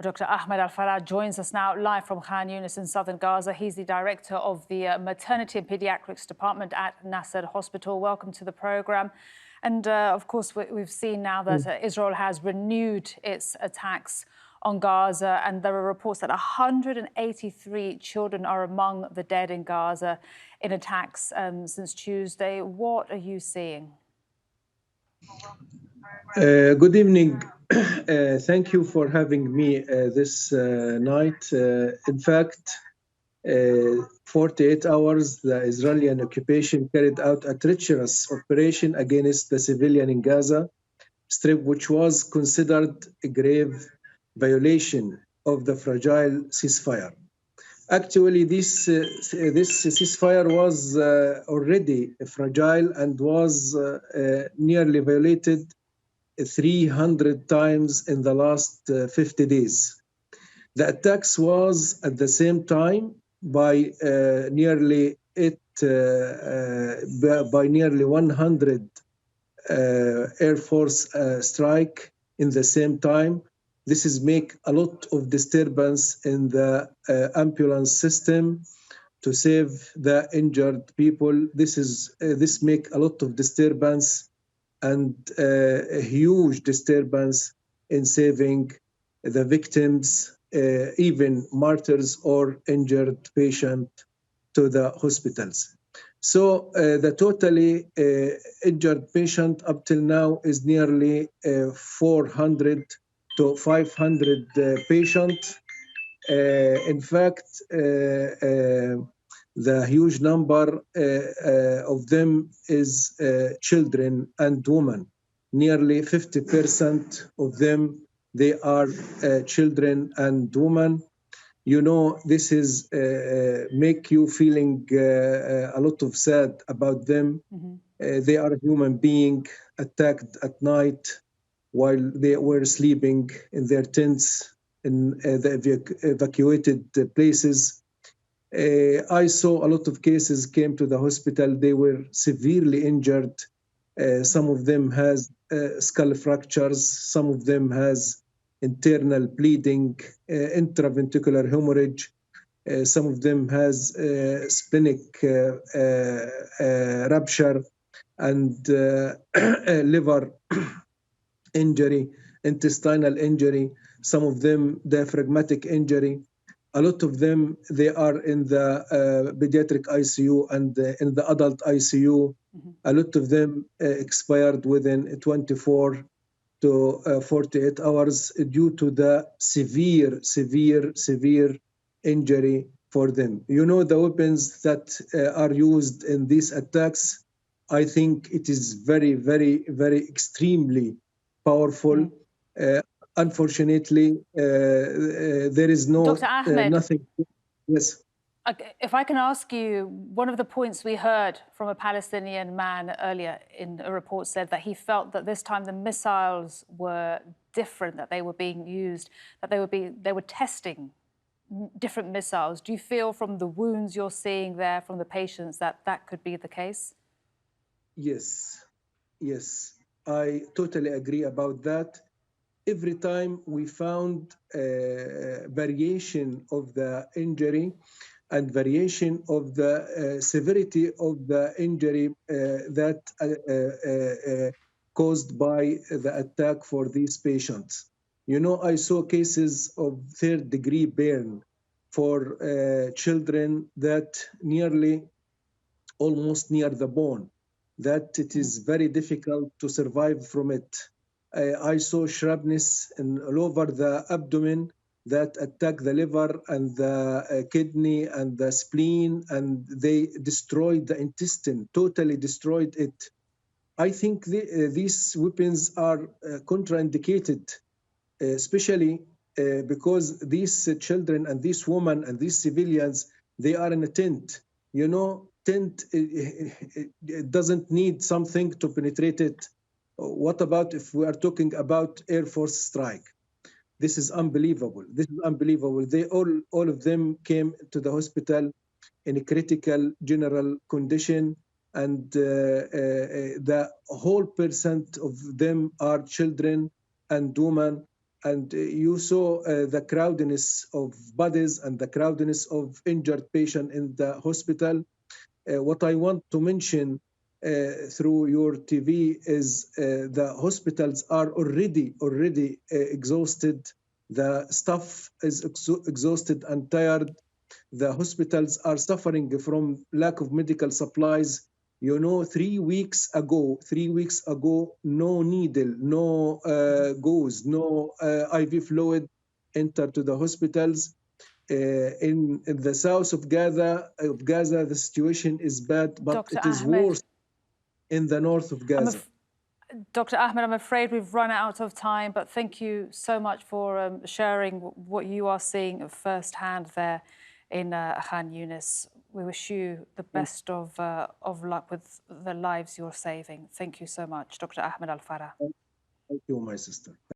Dr. Ahmad Al-Fara joins us now live from Khan Yunis in southern Gaza. He's the director of the Maternity and Paediatrics Department at Nasser Hospital. Welcome to the programme. And of course, we've seen now that Israel has renewed its attacks on Gaza, and there are reports that 183 children are among the dead in Gaza in attacks since Tuesday. What are you seeing? Good evening. Thank you for having me this night. In fact, 48 hours, the Israeli occupation carried out a treacherous operation against the civilian in Gaza Strip, which was considered a grave violation of the fragile ceasefire. Actually, this ceasefire was already fragile and was nearly violated 300 times in the last 50 days. The attacks was at the same time by nearly 100 Air Force strike in the same time. This is make a lot of disturbance in the ambulance system to save the injured people. This make a lot of disturbance and a huge disturbance in saving the victims, even martyrs or injured patient to the hospitals. So the totally injured patient up till now is nearly 400 to 500 patients. In fact, the huge number of them is children and women. Nearly 50% of them, they are children and women. You know, this is make you feeling a lot of sad about them. They are a human being attacked at night while they were sleeping in their tents in the evacuated places. I saw a lot of cases came to the hospital. They were severely injured. Some of them has skull fractures. Some of them has internal bleeding, intraventricular hemorrhage. Some of them has splenic rupture and liver injury, intestinal injury. Some of them diaphragmatic injury. A lot of them, they are in the pediatric ICU and in the adult ICU. A lot of them expired within 24 to 48 hours due to the severe injury for them. You know, the weapons that are used in these attacks, I think it is very extremely powerful. Unfortunately, there is no Dr. Ahmed, nothing. Yes. If I can ask you, one of the points we heard from a Palestinian man earlier in a report said that he felt that this time the missiles were different, that they were being used, that they were testing different missiles. Do you feel from the wounds you're seeing there from the patients that that could be the case? Yes, I totally agree about that. Every time we found variation of the injury and variation of the severity of the injury that caused by the attack for these patients. You know, I saw cases of third-degree burn for children that nearly almost near the bone, that it is very difficult to survive from it. I saw shrapnels all over the abdomen that attack the liver and the kidney and the spleen, and they destroyed the intestine, totally destroyed it. I think these weapons are contraindicated, especially because these children and these women and these civilians, they are in a tent. You know, tent, it doesn't need something to penetrate it. What about if we are talking about Air Force strike? This is unbelievable. This is unbelievable. They all of them came to the hospital in a critical general condition, and the whole percent of them are children and women. and you saw the crowdedness of bodies and the crowdedness of injured patients in the hospital. What I want to mention through your TV is the hospitals are already exhausted. The staff is exhausted and tired. The hospitals are suffering from lack of medical supplies. You know, 3 weeks ago, no needle, no gauze, no IV fluid entered to the hospitals. In the south of Gaza, the situation is bad, but Dr. it is Ahmed, worse in the north of Gaza. Dr. Ahmed, I'm afraid we've run out of time, but thank you so much for sharing what you are seeing firsthand there in Khan Yunis. We wish you the best of luck with the lives you're saving. Thank you so much, Dr. Ahmad Al-Fara. Thank you, my sister.